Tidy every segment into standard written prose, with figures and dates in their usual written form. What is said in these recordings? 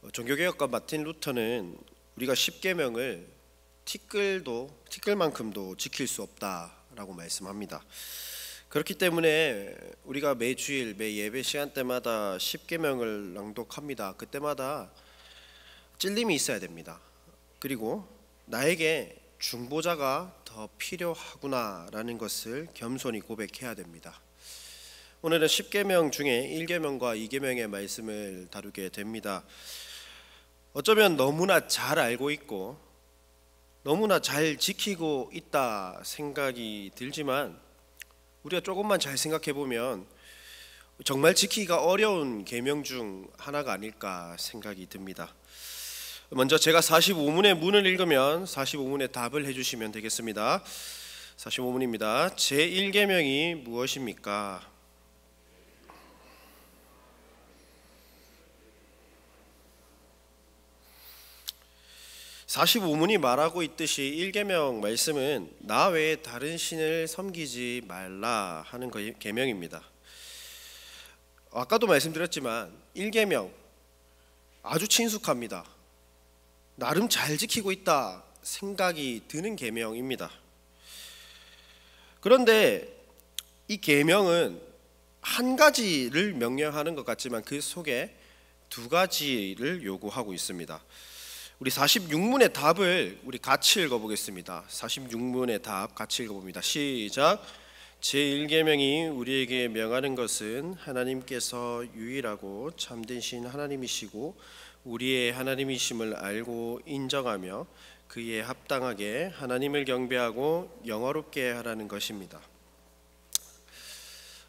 종교개혁가 마틴 루터는 우리가 십계명을 티끌만큼도 지킬 수 없다라고 말씀합니다. 그렇기 때문에 우리가 매 주일 매 예배 시간 때마다 십계명을 낭독합니다. 그때마다 찔림이 있어야 됩니다. 그리고 나에게 중보자가 더 필요하구나라는 것을 겸손히 고백해야 됩니다. 오늘은 십계명 중에 1계명과 2계명의 말씀을 다루게 됩니다. 어쩌면 너무나 잘 알고 있고 너무나 잘 지키고 있다 생각이 들지만 우리가 조금만 잘 생각해 보면 정말 지키기가 어려운 계명 중 하나가 아닐까 생각이 듭니다. 먼저 제가 45문의 문을 읽으면 45문의 답을 해주시면 되겠습니다. 45문입니다. 제1계명이 무엇입니까? 45문이 말하고 있듯이 1계명 말씀은 나 외에 다른 신을 섬기지 말라 하는 계명입니다. 아까도 말씀드렸지만 1계명 아주 친숙합니다. 나름 잘 지키고 있다 생각이 드는 계명입니다. 그런데 이 계명은 한 가지를 명령하는 것 같지만 그 속에 두 가지를 요구하고 있습니다. 우리 46문의 답을 우리 같이 읽어보겠습니다. 46문의 답 같이 읽어봅니다. 시작. 제1계명이 우리에게 명하는 것은 하나님께서 유일하고 참된 신 하나님이시고 우리의 하나님이심을 알고 인정하며 그에 합당하게 하나님을 경배하고 영화롭게 하라는 것입니다.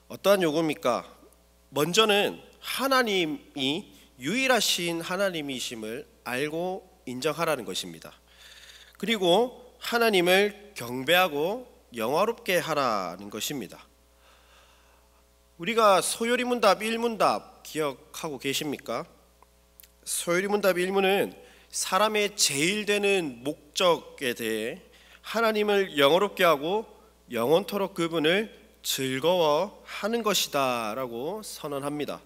어떠한 요구입니까? 먼저는 하나님이 유일하신 하나님이심을 알고 인정하라는 것입니다. 그리고 하나님을 경배하고 영화롭게 하라는 것입니다. 우리가 소요리문답 1문답 기억하고 계십니까? 소요리문답 1문은 사람의 제일 되는 목적에 대해 하나님을 영화롭게 하고 영원토록 그분을 즐거워하는 것이다 라고 선언합니다.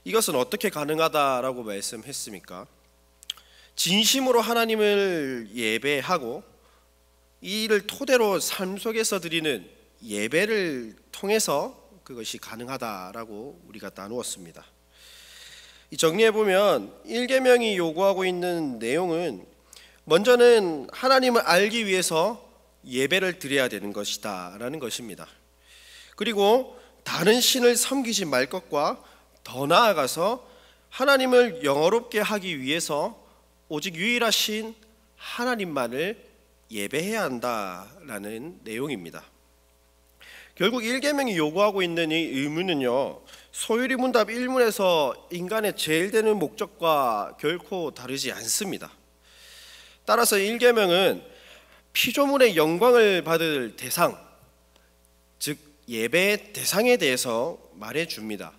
이것은 어떻게 가능하다라고 말씀했습니까? 진심으로 하나님을 예배하고 이를 토대로 삶 속에서 드리는 예배를 통해서 그것이 가능하다라고 우리가 나누었습니다. 정리해보면 1계명이 요구하고 있는 내용은 먼저는 하나님을 알기 위해서 예배를 드려야 되는 것이다 라는 것입니다. 그리고 다른 신을 섬기지 말 것과 더 나아가서 하나님을 영화롭게 하기 위해서 오직 유일하신 하나님만을 예배해야 한다라는 내용입니다. 결국 1계명이 요구하고 있는 이 의무는요, 소유리문답 1문에서 인간의 제일 되는 목적과 결코 다르지 않습니다. 따라서 1계명은 피조물의 영광을 받을 대상, 즉 예배의 대상에 대해서 말해줍니다.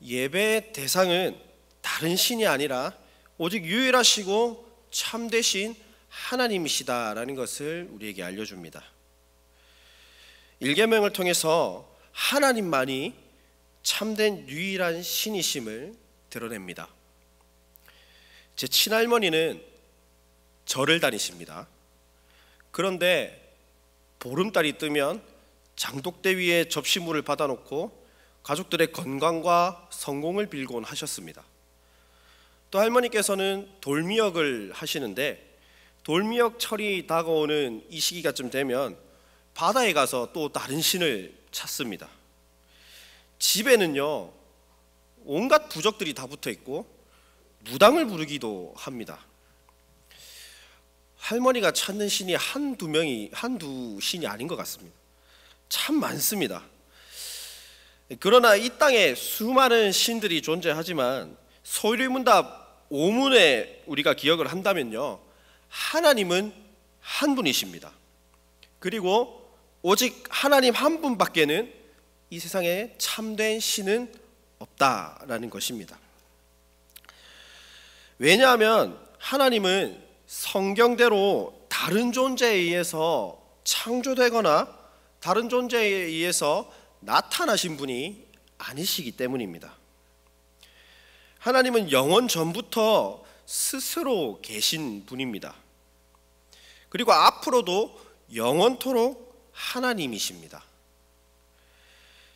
예배의 대상은 다른 신이 아니라 오직 유일하시고 참되신 하나님이시다라는 것을 우리에게 알려줍니다. 1계명을 통해서 하나님만이 참된 유일한 신이심을 드러냅니다. 제 친할머니는 절을 다니십니다. 그런데 보름달이 뜨면 장독대 위에 접시물을 받아놓고 가족들의 건강과 성공을 빌곤 하셨습니다. 또 할머니께서는 돌미역을 하시는데 돌미역철이 다가오는 이 시기가쯤 되면 바다에 가서 또 다른 신을 찾습니다. 집에는요 온갖 부적들이 다 붙어 있고 무당을 부르기도 합니다. 할머니가 찾는 신이 한두 신이 아닌 것 같습니다. 참 많습니다. 그러나 이 땅에 수많은 신들이 존재하지만 소유리문답 5문에 우리가 기억을 한다면요, 하나님은 한 분이십니다. 그리고 오직 하나님 한 분밖에는 이 세상에 참된 신은 없다라는 것입니다. 왜냐하면 하나님은 성경대로 다른 존재에 의해서 창조되거나 다른 존재에 의해서 나타나신 분이 아니시기 때문입니다. 하나님은 영원 전부터 스스로 계신 분입니다. 그리고 앞으로도 영원토록 하나님이십니다.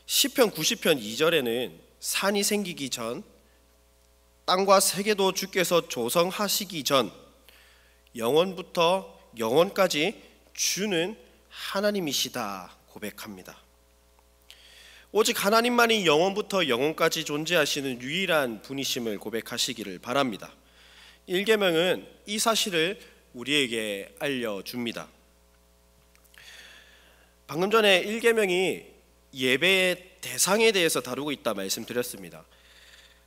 시편 90편 2절에는 산이 생기기 전, 땅과 세계도 주께서 조성하시기 전, 영원부터 영원까지 주는 하나님이시다 고백합니다. 오직 하나님만이 영원부터 영원까지 존재하시는 유일한 분이심을 고백하시기를 바랍니다. 1계명은 이 사실을 우리에게 알려줍니다. 방금 전에 1계명이 예배의 대상에 대해서 다루고 있다 말씀드렸습니다.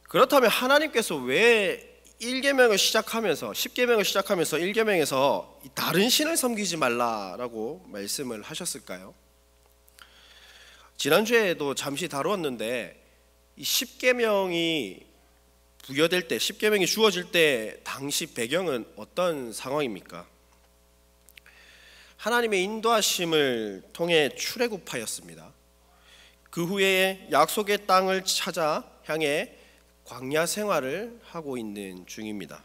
그렇다면 하나님께서 왜 1계명을 시작하면서 10계명을 시작하면서 1계명에서 다른 신을 섬기지 말라라고 말씀을 하셨을까요? 지난주에도 잠시 다루었는데 이 10계명이 부여될 때, 10계명이 주어질 때 당시 배경은 어떤 상황입니까? 하나님의 인도하심을 통해 출애굽하였습니다. 그 후에 약속의 땅을 찾아 향해 광야 생활을 하고 있는 중입니다.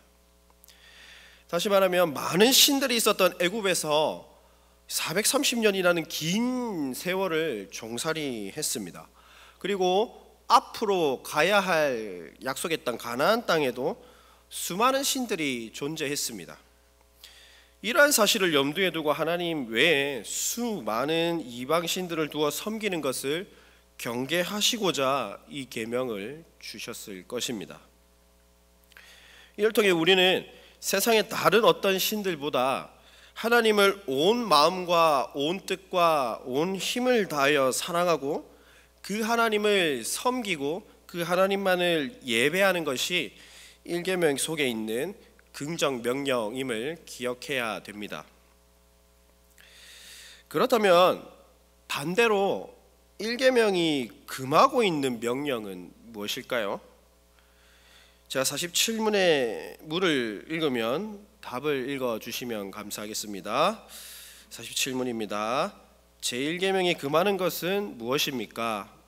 다시 말하면 많은 신들이 있었던 애굽에서 430년이라는 긴 세월을 종살이 했습니다. 그리고 앞으로 가야 할 약속의 땅 가나안 땅에도 수많은 신들이 존재했습니다. 이러한 사실을 염두에 두고 하나님 외에 수많은 이방 신들을 두어 섬기는 것을 경계하시고자 이 계명을 주셨을 것입니다. 이를 통해 우리는 세상의 다른 어떤 신들보다 하나님을 온 마음과 온 뜻과 온 힘을 다하여 사랑하고 그 하나님을 섬기고 그 하나님만을 예배하는 것이 1계명 속에 있는 긍정 명령임을 기억해야 됩니다. 그렇다면 반대로 1계명이 금하고 있는 명령은 무엇일까요? 제가 47문의 물을 읽으면 답을 읽어주시면 감사하겠습니다. 47문입니다. 제1계명이 금하는 것은 무엇입니까?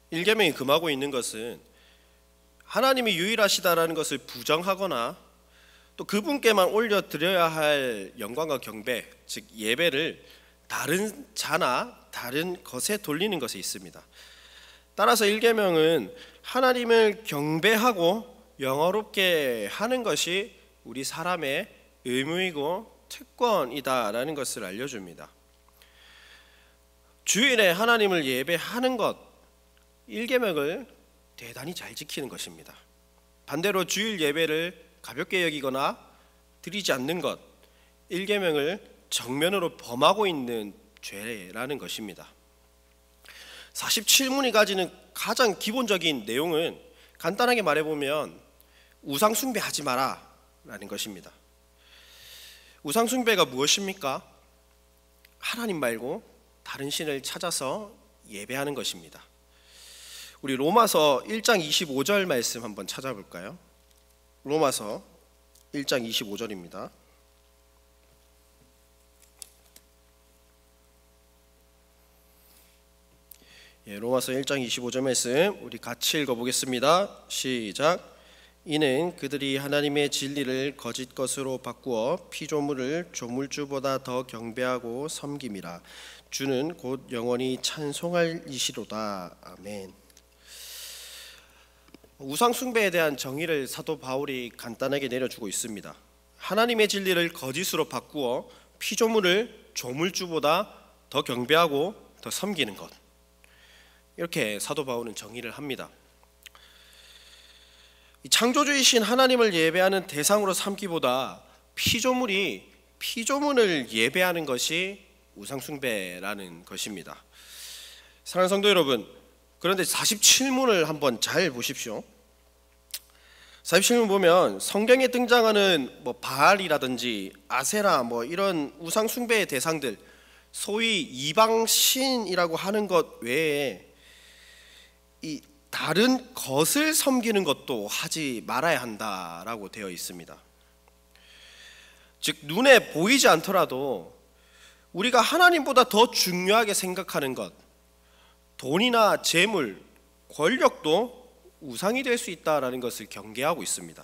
일계명이 금하고 있는 것은 하나님이 유일하시다라는 것을 부정하거나 또 그분께만 올려드려야 할 영광과 경배, 즉 예배를 다른 자나 다른 것에 돌리는 것이 있습니다. 따라서 1계명은 하나님을 경배하고 영화롭게 하는 것이 우리 사람의 의무이고 특권이다라는 것을 알려줍니다. 주일에 하나님을 예배하는 것, 1계명을 대단히 잘 지키는 것입니다. 반대로 주일 예배를 가볍게 여기거나 드리지 않는 것, 1계명을 정면으로 범하고 있는 죄라는 것입니다. 47문이 가지는 가장 기본적인 내용은 간단하게 말해보면 우상 숭배하지 마라 라는 것입니다. 우상 숭배가 무엇입니까? 하나님 말고 다른 신을 찾아서 예배하는 것입니다. 우리 로마서 1장 25절 말씀 한번 찾아볼까요? 로마서 1장 25절입니다. 로마서 1장 25절 말씀 우리 같이 읽어보겠습니다. 시작. 이는 그들이 하나님의 진리를 거짓 것으로 바꾸어 피조물을 조물주보다 더 경배하고 섬김이라. 주는 곧 영원히 찬송할 이시로다. 아멘. 우상 숭배에 대한 정의를 사도 바울이 간단하게 내려주고 있습니다. 하나님의 진리를 거짓으로 바꾸어 피조물을 조물주보다 더 경배하고 더 섬기는 것, 이렇게 사도 바울은 정의를 합니다. 창조주이신 하나님을 예배하는 대상으로 삼기보다 피조물이 피조물을 예배하는 것이 우상 숭배라는 것입니다. 사랑하는 성도 여러분, 그런데 47문을 한번 잘 보십시오. 47문 보면 성경에 등장하는 바알이라든지 아세라 이런 우상 숭배의 대상들, 소위 이방신이라고 하는 것 외에 이 다른 것을 섬기는 것도 하지 말아야 한다라고 되어 있습니다. 즉 눈에 보이지 않더라도 우리가 하나님보다 더 중요하게 생각하는 것, 돈이나 재물, 권력도 우상이 될 수 있다라는 것을 경계하고 있습니다.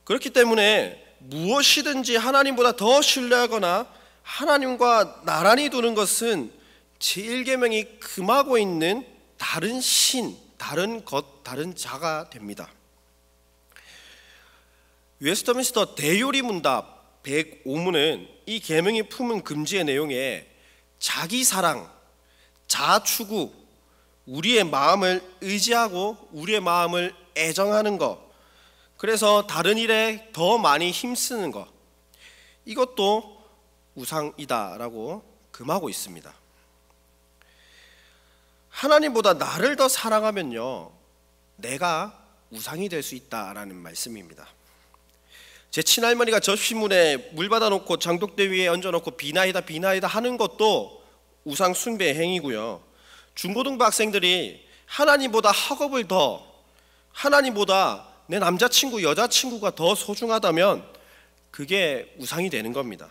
그렇기 때문에 무엇이든지 하나님보다 더 신뢰하거나 하나님과 나란히 두는 것은 제1계명이 금하고 있는 다른 신, 다른 것, 다른 자가 됩니다. 웨스터민스터 대요리 문답 105문은 이 계명이 품은 금지의 내용에 자기 사랑, 자아 추구, 우리의 마음을 의지하고 우리의 마음을 애정하는 것, 그래서 다른 일에 더 많이 힘쓰는 것, 이것도 우상이다라고 금하고 있습니다. 하나님보다 나를 더 사랑하면요, 내가 우상이 될 수 있다라는 말씀입니다. 제 친할머니가 접시물에 물 받아놓고 장독대 위에 얹어놓고 비나이다 비나이다 하는 것도 우상 숭배의 행위고요. 중고등부 학생들이 하나님보다 학업을 더, 하나님보다 내 남자친구 여자친구가 더 소중하다면 그게 우상이 되는 겁니다.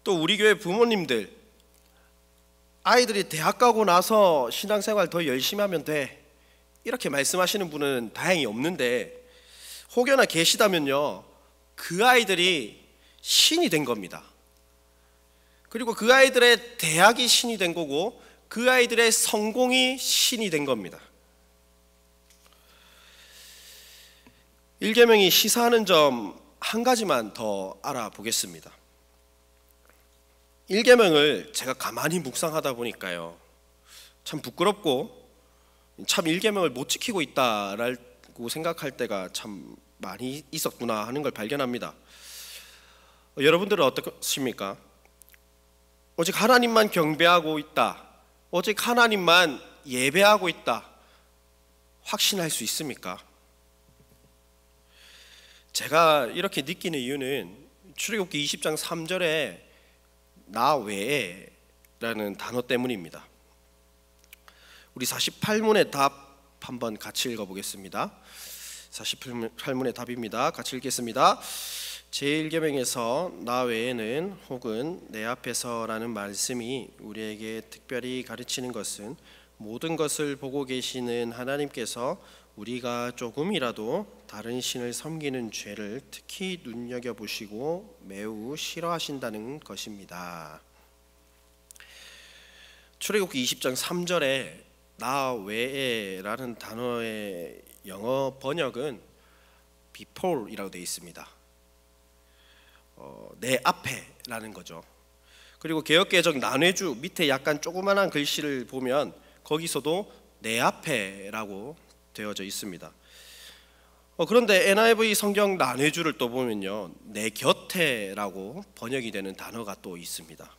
또 우리 교회 부모님들, 아이들이 대학 가고 나서 신앙생활 더 열심히 하면 돼, 이렇게 말씀하시는 분은 다행히 없는데 혹여나 계시다면요, 그 아이들이 신이 된 겁니다. 그리고 그 아이들의 대학이 신이 된 거고 그 아이들의 성공이 신이 된 겁니다. 1계명이 시사하는 점 한 가지만 더 알아보겠습니다. 1계명을 제가 가만히 묵상하다 보니까요, 참 부끄럽고 참 1계명을 못 지키고 있다라고 생각할 때가 참 많이 있었구나 하는 걸 발견합니다. 여러분들은 어떻습니까? 오직 하나님만 경배하고 있다, 오직 하나님만 예배하고 있다, 확신할 수 있습니까? 제가 이렇게 느끼는 이유는 출애굽기 20장 3절에 나 외에 라는 단어 때문입니다. 우리 48문의 답 한번 같이 읽어보겠습니다. 48문의 답입니다. 같이 읽겠습니다. 제1계명에서 나 외에는 혹은 내 앞에서라는 말씀이 우리에게 특별히 가르치는 것은 모든 것을 보고 계시는 하나님께서 우리가 조금이라도 다른 신을 섬기는 죄를 특히 눈여겨보시고 매우 싫어하신다는 것입니다. 출애굽기 20장 3절에 나 외에 라는 단어의 영어 번역은 before이라고 되어 있습니다. 내 앞에 라는 거죠. 그리고 개역개정 난회주 밑에 약간 조그만한 글씨를 보면 거기서도 내 앞에 라고 되어져 있습니다. 그런데 NIV 성경 난회주를 또 보면요, 내 곁에 라고 번역이 되는 단어가 또 있습니다.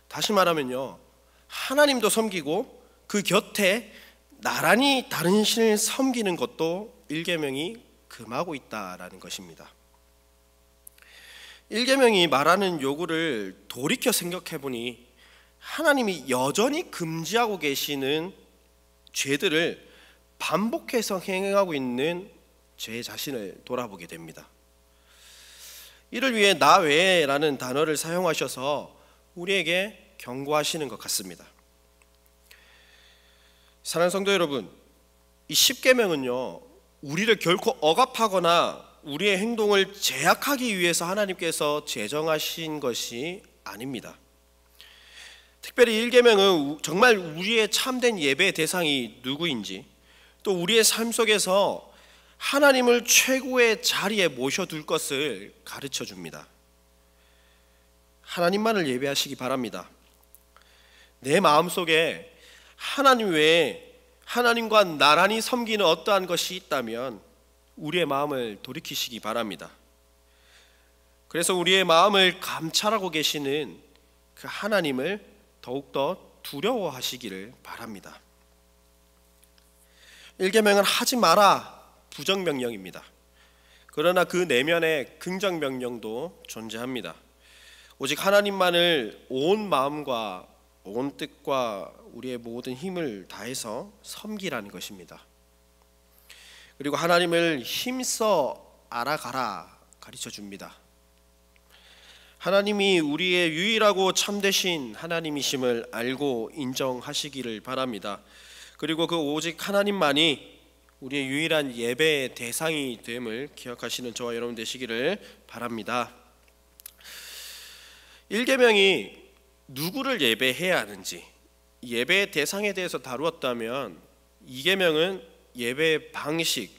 다시 말하면요, 하나님도 섬기고 그 곁에 나란히 다른 신을 섬기는 것도 1계명이 금하고 있다라는 것입니다. 1계명이 말하는 요구를 돌이켜 생각해 보니 하나님이 여전히 금지하고 계시는 죄들을 반복해서 행하고 있는 제 자신을 돌아보게 됩니다. 이를 위해 나 외에라는 단어를 사용하셔서 우리에게 경고하시는 것 같습니다. 사랑하는 성도 여러분, 이 10계명은요, 우리를 결코 억압하거나 우리의 행동을 제약하기 위해서 하나님께서 제정하신 것이 아닙니다. 특별히 1계명은 정말 우리의 참된 예배의 대상이 누구인지, 또 우리의 삶 속에서 하나님을 최고의 자리에 모셔둘 것을 가르쳐 줍니다. 하나님만을 예배하시기 바랍니다. 내 마음속에 하나님 외에 하나님과 나란히 섬기는 어떠한 것이 있다면 우리의 마음을 돌이키시기 바랍니다. 그래서 우리의 마음을 감찰하고 계시는 그 하나님을 더욱더 두려워하시기를 바랍니다. 1계명은 하지 마라 부정명령입니다. 그러나 그 내면에 긍정명령도 존재합니다. 오직 하나님만을 온 마음과 온 뜻과 우리의 모든 힘을 다해서 섬기라는 것입니다. 그리고 하나님을 힘써 알아가라 가르쳐 줍니다. 하나님이 우리의 유일하고 참되신 하나님이심을 알고 인정하시기를 바랍니다. 그리고 그 오직 하나님만이 우리의 유일한 예배의 대상이 됨을 기억하시는 저와 여러분 되시기를 바랍니다. 1계명이 누구를 예배해야 하는지, 예배의 대상에 대해서 다루었다면 2계명은 예배의 방식,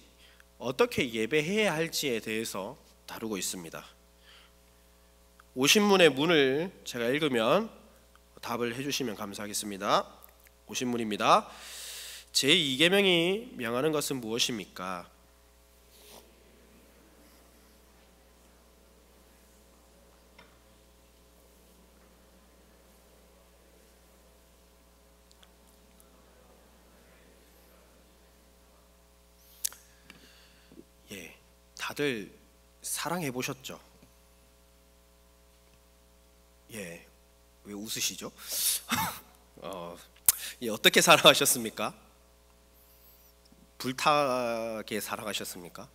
어떻게 예배해야 할지에 대해서 다루고 있습니다. 오신문의 문을 제가 읽으면 답을 해주시면 감사하겠습니다. 오신문입니다. 제2계명이 명하는 것은 무엇입니까? 예, 다들 사랑해 보셨죠? 예, 왜 웃으시죠? 예, 어떻게 사랑하셨습니까? 불타게 사랑하셨습니까?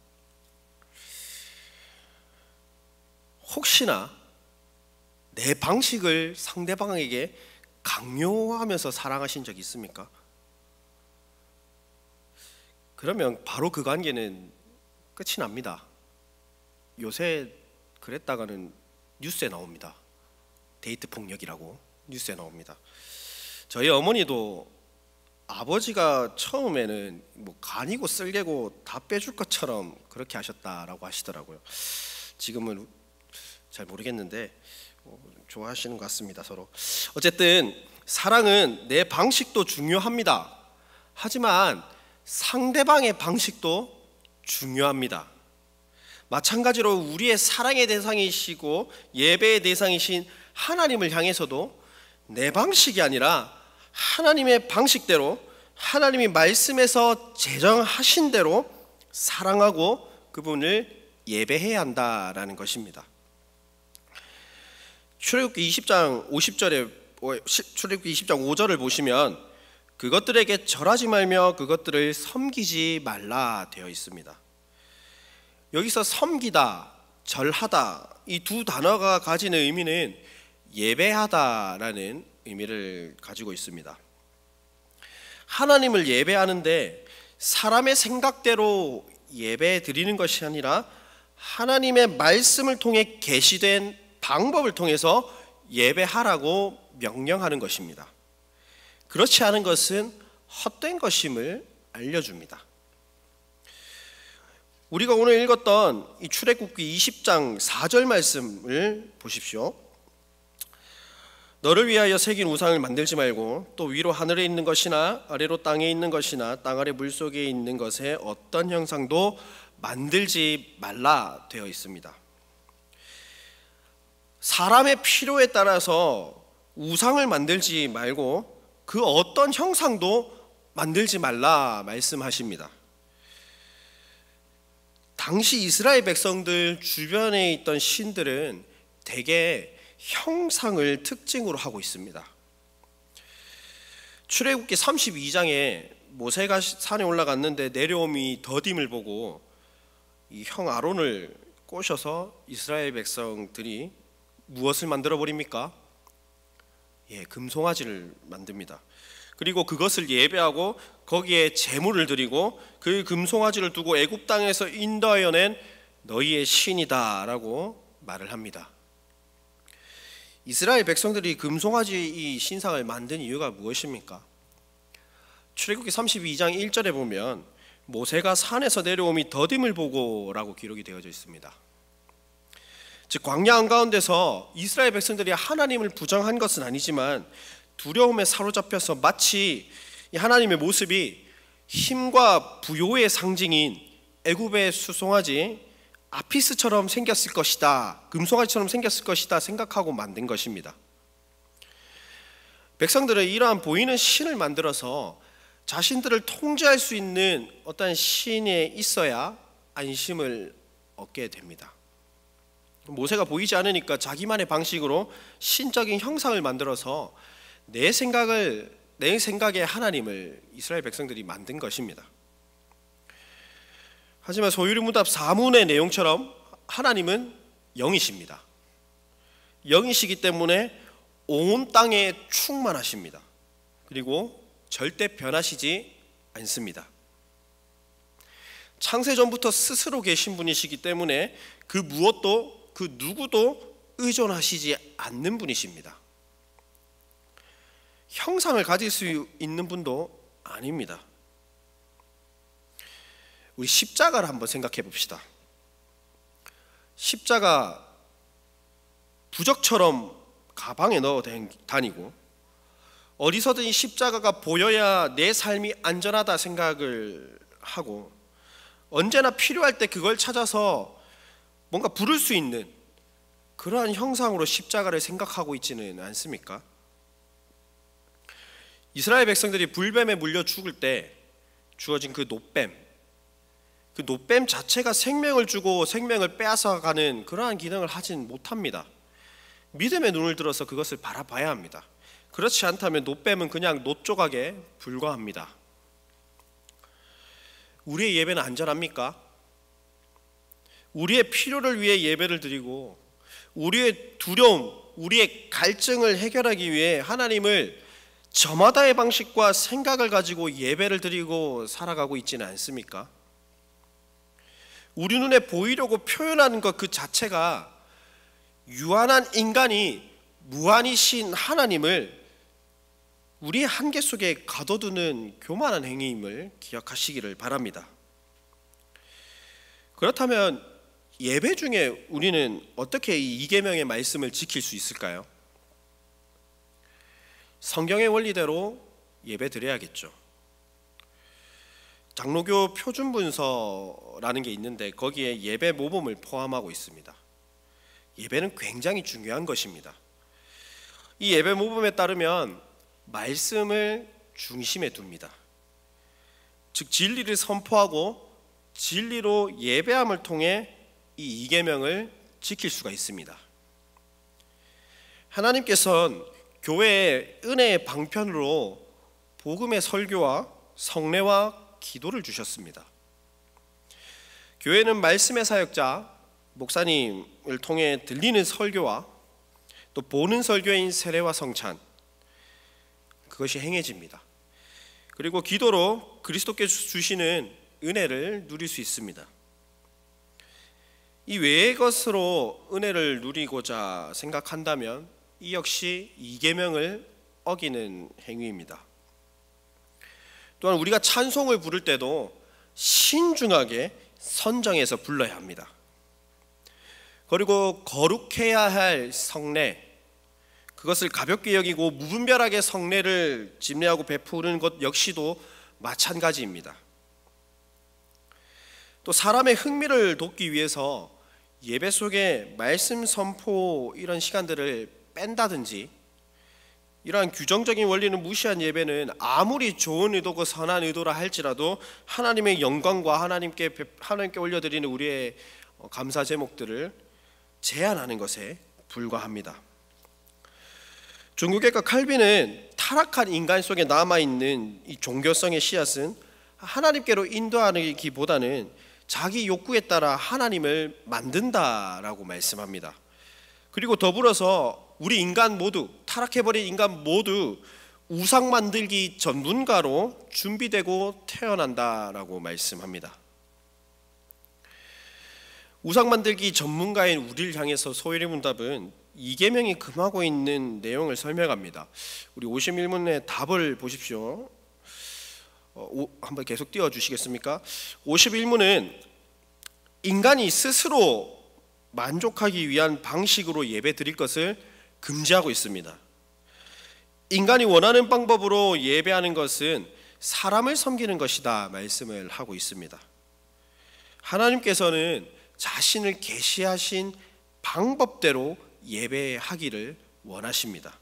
혹시나 내 방식을 상대방에게 강요하면서 사랑하신 적 있습니까? 그러면 바로 그 관계는 끝이 납니다. 요새 그랬다가는 뉴스에 나옵니다. 데이트 폭력이라고 뉴스에 나옵니다. 저희 어머니도 아버지가 처음에는 뭐 간이고 쓸개고 다 빼줄 것처럼 그렇게 하셨다라고 하시더라고요. 지금은 잘 모르겠는데 좋아하시는 것 같습니다. 서로. 어쨌든 사랑은 내 방식도 중요합니다. 하지만 상대방의 방식도 중요합니다. 마찬가지로 우리의 사랑의 대상이시고 예배의 대상이신 하나님을 향해서도 내 방식이 아니라 하나님의 방식대로, 하나님이 말씀에서 제정하신 대로 사랑하고 그분을 예배해야 한다라는 것입니다. 출애굽기 20장 5절을 보시면 그것들에게 절하지 말며 그것들을 섬기지 말라 되어 있습니다. 여기서 섬기다, 절하다 이 두 단어가 가지는 의미는 예배하다라는 의미를 가지고 있습니다. 하나님을 예배하는데 사람의 생각대로 예배 드리는 것이 아니라 하나님의 말씀을 통해 계시된 방법을 통해서 예배하라고 명령하는 것입니다. 그렇지 않은 것은 헛된 것임을 알려줍니다. 우리가 오늘 읽었던 이 출애굽기 20장 4절 말씀을 보십시오. 너를 위하여 새긴 우상을 만들지 말고 또 위로 하늘에 있는 것이나 아래로 땅에 있는 것이나 땅 아래 물속에 있는 것에 어떤 형상도 만들지 말라 되어 있습니다. 사람의 필요에 따라서 우상을 만들지 말고 그 어떤 형상도 만들지 말라 말씀하십니다. 당시 이스라엘 백성들 주변에 있던 신들은 대개 형상을 특징으로 하고 있습니다. 출애굽기 32장에 모세가 산에 올라갔는데 내려옴이 더딤을 보고 이 형 아론을 꼬셔서 이스라엘 백성들이 무엇을 만들어 버립니까? 예, 금송아지를 만듭니다. 그리고 그것을 예배하고 거기에 제물을 드리고 그 금송아지를 두고 애굽 땅에서 인도하여 낸 너희의 신이다라고 말을 합니다. 이스라엘 백성들이 금송아지 이 신상을 만든 이유가 무엇입니까? 출애굽기 32장 1절에 보면 모세가 산에서 내려옴이 더딤을 보고라고 기록이 되어져 있습니다. 즉 광야 한가운데서 이스라엘 백성들이 하나님을 부정한 것은 아니지만 두려움에 사로잡혀서 마치 하나님의 모습이 힘과 부요의 상징인 애굽의 수송아지 아피스처럼 생겼을 것이다, 금송아지처럼 생겼을 것이다 생각하고 만든 것입니다. 백성들은 이러한 보이는 신을 만들어서 자신들을 통제할 수 있는 어떤 신에 있어야 안심을 얻게 됩니다. 모세가 보이지 않으니까 자기만의 방식으로 신적인 형상을 만들어서 내 생각의 하나님을 이스라엘 백성들이 만든 것입니다. 하지만 소유리문답 4문의 내용처럼 하나님은 영이십니다. 영이시기 때문에 온 땅에 충만하십니다. 그리고 절대 변하시지 않습니다. 창세 전부터 스스로 계신 분이시기 때문에 그 무엇도 그 누구도 의존하시지 않는 분이십니다. 형상을 가질 수 있는 분도 아닙니다. 우리 십자가를 한번 생각해 봅시다. 십자가 부적처럼 가방에 넣어 다니고 어디서든 십자가가 보여야 내 삶이 안전하다 생각을 하고 언제나 필요할 때 그걸 찾아서 뭔가 부를 수 있는 그러한 형상으로 십자가를 생각하고 있지는 않습니까? 이스라엘 백성들이 불뱀에 물려 죽을 때 주어진 그 노뱀 자체가 생명을 주고 생명을 빼앗아가는 그러한 기능을 하진 못합니다. 믿음의 눈을 들어서 그것을 바라봐야 합니다. 그렇지 않다면 노뱀은 그냥 노조각에 불과합니다. 우리의 예배는 안전합니까? 우리의 필요를 위해 예배를 드리고 우리의 두려움, 우리의 갈증을 해결하기 위해 하나님을 저마다의 방식과 생각을 가지고 예배를 드리고 살아가고 있지는 않습니까? 우리 눈에 보이려고 표현하는 것 그 자체가 유한한 인간이 무한이신 하나님을 우리의 한계 속에 가둬두는 교만한 행위임을 기억하시기를 바랍니다. 그렇다면 예배 중에 우리는 어떻게 이 이계명의 말씀을 지킬 수 있을까요? 성경의 원리대로 예배 드려야겠죠. 장로교 표준문서라는 게 있는데 거기에 예배 모범을 포함하고 있습니다. 예배는 굉장히 중요한 것입니다. 이 예배 모범에 따르면 말씀을 중심에 둡니다. 즉 진리를 선포하고 진리로 예배함을 통해 이 이계명을 지킬 수가 있습니다. 하나님께서는 교회의 은혜의 방편으로 복음의 설교와 성례와 기도를 주셨습니다. 교회는 말씀의 사역자 목사님을 통해 들리는 설교와 또 보는 설교인 세례와 성찬 그것이 행해집니다. 그리고 기도로 그리스도께서 주시는 은혜를 누릴 수 있습니다. 이 외의 것으로 은혜를 누리고자 생각한다면 이 역시 이계명을 어기는 행위입니다. 또한 우리가 찬송을 부를 때도 신중하게 선정해서 불러야 합니다. 그리고 거룩해야 할 성례 그것을 가볍게 여기고 무분별하게 성례를 집례하고 베푸는 것 역시도 마찬가지입니다. 또 사람의 흥미를 돋기 위해서 예배 속에 말씀 선포 이런 시간들을 뺀다든지 이러한 규정적인 원리는 무시한 예배는 아무리 좋은 의도고 선한 의도라 할지라도 하나님의 영광과 하나님께 올려드리는 우리의 감사 제목들을 제한하는 것에 불과합니다. 종교개혁가 칼빈은 타락한 인간 속에 남아있는 이 종교성의 씨앗은 하나님께로 인도하기보다는 자기 욕구에 따라 하나님을 만든다라고 말씀합니다. 그리고 더불어서 우리 인간 모두 타락해버린 인간 모두 우상 만들기 전문가로 준비되고 태어난다라고 말씀합니다. 우상 만들기 전문가인 우리를 향해서 소일의 문답은 이계명이 금하고 있는 내용을 설명합니다. 우리 51문의 답을 보십시오. 한번 계속 띄워주시겠습니까? 51문은 인간이 스스로 만족하기 위한 방식으로 예배 드릴 것을 금지하고 있습니다. 인간이 원하는 방법으로 예배하는 것은 사람을 섬기는 것이다 말씀을 하고 있습니다. 하나님께서는 자신을 계시하신 방법대로 예배하기를 원하십니다.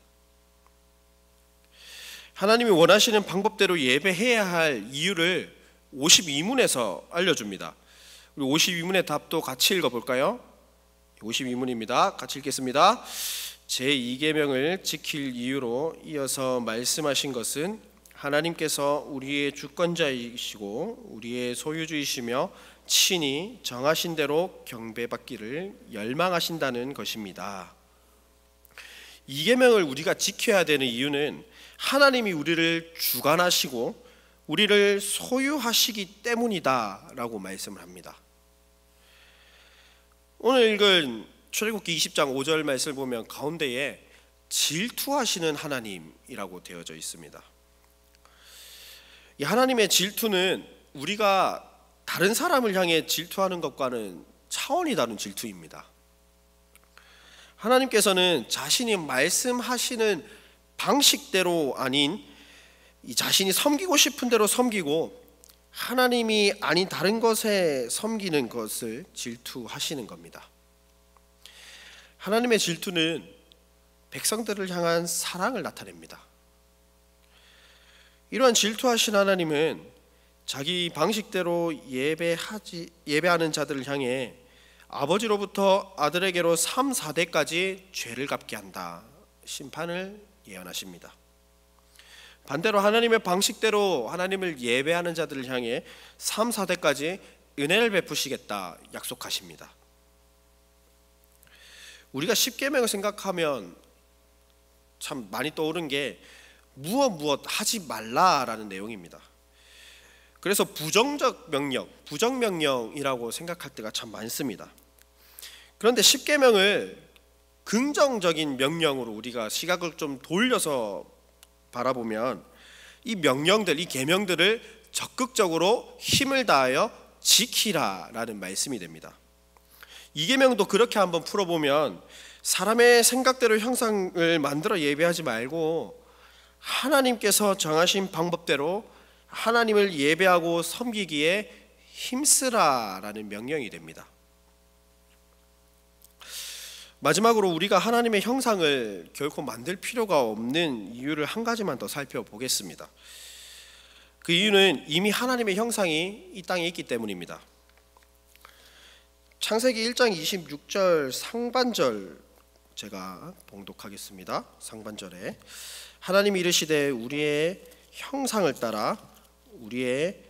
하나님이 원하시는 방법대로 예배해야 할 이유를 52문에서 알려줍니다. 우리 52문의 답도 같이 읽어볼까요? 52문입니다. 같이 읽겠습니다. 제2계명을 지킬 이유로 이어서 말씀하신 것은 하나님께서 우리의 주권자이시고 우리의 소유주이시며 친히 정하신 대로 경배받기를 열망하신다는 것입니다. 이 계명을 우리가 지켜야 되는 이유는 하나님이 우리를 주관하시고 우리를 소유하시기 때문이다 라고 말씀을 합니다. 오늘 읽은 출애굽기 20장 5절 말씀을 보면 가운데에 질투하시는 하나님이라고 되어져 있습니다. 이 하나님의 질투는 우리가 다른 사람을 향해 질투하는 것과는 차원이 다른 질투입니다. 하나님께서는 자신이 말씀하시는 방식대로 아닌 이 자신이 섬기고 싶은 대로 섬기고 하나님이 아닌 다른 것에 섬기는 것을 질투하시는 겁니다. 하나님의 질투는 백성들을 향한 사랑을 나타냅니다. 이러한 질투하신 하나님은 자기 방식대로 예배하는 자들을 향해 아버지로부터 아들에게로 3, 4대까지 죄를 갚게 한다, 심판을 예언하십니다. 반대로 하나님의 방식대로 하나님을 예배하는 자들을 향해 3, 4대까지 은혜를 베푸시겠다 약속하십니다. 우리가 십계명을 생각하면 참 많이 떠오른 게 무엇 하지 말라라는 내용입니다. 그래서 부정명령이라고 생각할 때가 참 많습니다. 그런데 십계명을 긍정적인 명령으로 우리가 시각을 좀 돌려서 바라보면 이 명령들, 이 계명들을 적극적으로 힘을 다하여 지키라라는 말씀이 됩니다. 이 계명도 그렇게 한번 풀어보면 사람의 생각대로 형상을 만들어 예배하지 말고 하나님께서 정하신 방법대로 하나님을 예배하고 섬기기에 힘쓰라라는 명령이 됩니다. 마지막으로 우리가 하나님의 형상을 결코 만들 필요가 없는 이유를 한 가지만 더 살펴보겠습니다. 그 이유는 이미 하나님의 형상이 이 땅에 있기 때문입니다. 창세기 1장 26절 상반절 제가 봉독하겠습니다. 상반절에 하나님이 이르시되 우리의 형상을 따라 우리의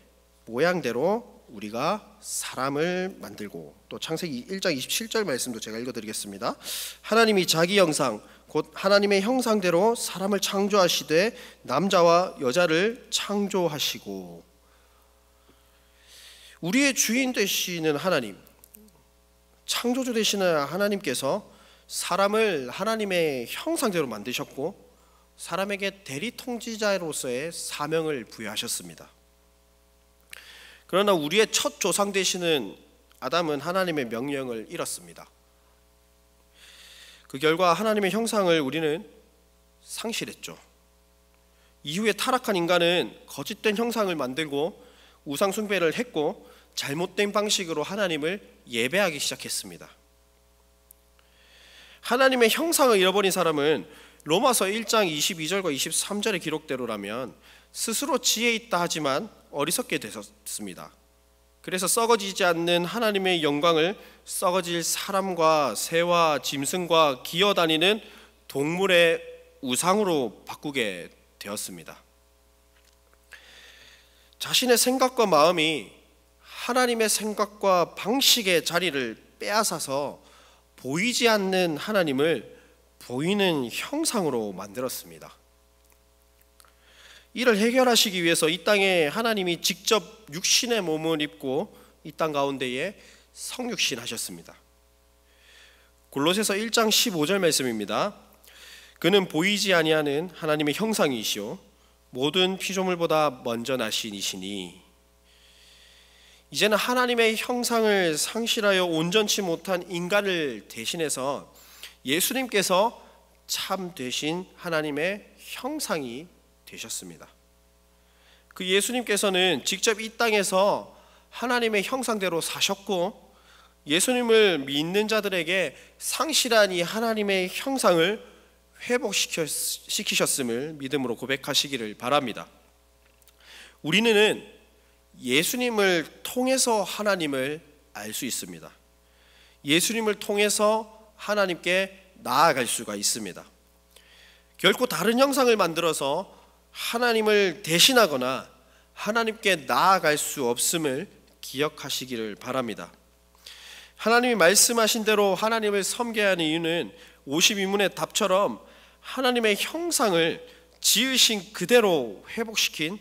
모양대로 우리가 사람을 만들고, 또 창세기 1장 27절 말씀도 제가 읽어드리겠습니다. 하나님이 자기 형상 곧 하나님의 형상대로 사람을 창조하시되 남자와 여자를 창조하시고, 우리의 주인 되시는 하나님, 창조주 되시는 하나님께서 사람을 하나님의 형상대로 만드셨고 사람에게 대리 통치자로서의 사명을 부여하셨습니다. 그러나 우리의 첫 조상 되시는 아담은 하나님의 명령을 잃었습니다. 그 결과 하나님의 형상을 우리는 상실했죠. 이후에 타락한 인간은 거짓된 형상을 만들고 우상 숭배를 했고 잘못된 방식으로 하나님을 예배하기 시작했습니다. 하나님의 형상을 잃어버린 사람은 로마서 1장 22절과 23절의 기록대로라면 스스로 지혜 있다 하지만 어리석게 되었습니다. 그래서 썩어지지 않는 하나님의 영광을 썩어질 사람과 새와 짐승과 기어다니는 동물의 우상으로 바꾸게 되었습니다. 자신의 생각과 마음이 하나님의 생각과 방식의 자리를 빼앗아서 보이지 않는 하나님을 보이는 형상으로 만들었습니다. 이를 해결하시기 위해서 이 땅에 하나님이 직접 육신의 몸을 입고 이 땅 가운데에 성육신 하셨습니다. 골로새서 1장 15절 말씀입니다. 그는 보이지 아니하는 하나님의 형상이시오 모든 피조물보다 먼저 나신 이시니. 이제는 하나님의 형상을 상실하여 온전치 못한 인간을 대신해서 예수님께서 참 되신 하나님의 형상이 되셨습니다. 그 예수님께서는 직접 이 땅에서 하나님의 형상대로 사셨고 예수님을 믿는 자들에게 상실한 이 하나님의 형상을 회복시키셨음을 믿음으로 고백하시기를 바랍니다. 우리는 예수님을 통해서 하나님을 알 수 있습니다. 예수님을 통해서 하나님께 나아갈 수가 있습니다. 결코 다른 형상을 만들어서 하나님을 대신하거나 하나님께 나아갈 수 없음을 기억하시기를 바랍니다. 하나님이 말씀하신 대로 하나님을 섬겨야 하는 이유는 52문의 답처럼 하나님의 형상을 지으신 그대로 회복시킨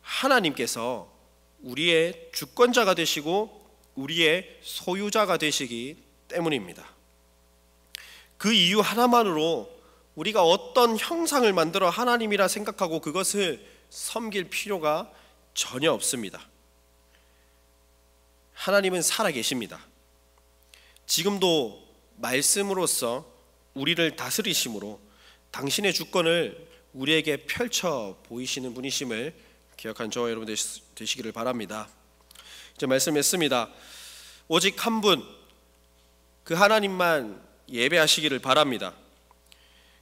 하나님께서 우리의 주권자가 되시고 우리의 소유자가 되시기 때문입니다. 그 이유 하나만으로 우리가 어떤 형상을 만들어 하나님이라 생각하고 그것을 섬길 필요가 전혀 없습니다. 하나님은 살아계십니다. 지금도 말씀으로서 우리를 다스리심으로 당신의 주권을 우리에게 펼쳐 보이시는 분이심을 기억한 저와 여러분 되시기를 바랍니다. 이제 말씀했습니다. 오직 한 분, 그 하나님만 예배하시기를 바랍니다.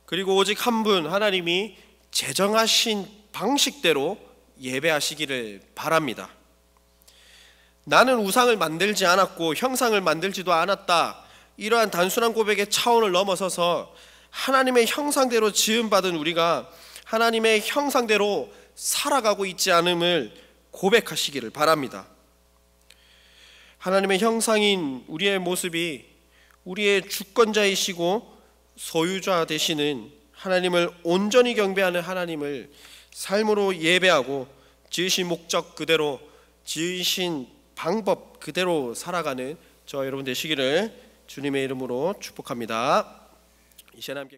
그리고 오직 한 분, 하나님이 제정하신 방식대로 예배하시기를 바랍니다. 나는 우상을 만들지 않았고 형상을 만들지도 않았다, 이러한 단순한 고백의 차원을 넘어서서 하나님의 형상대로 지음받은 우리가 하나님의 형상대로 살아가고 있지 않음을 고백하시기를 바랍니다. 하나님의 형상인 우리의 모습이 우리의 주권자이시고 소유자 되시는 하나님을 온전히 경배하는 하나님을 삶으로 예배하고 지으신 목적 그대로, 지으신 방법 그대로 살아가는 저와 여러분 되시기를 주님의 이름으로 축복합니다. 이 시간에 함께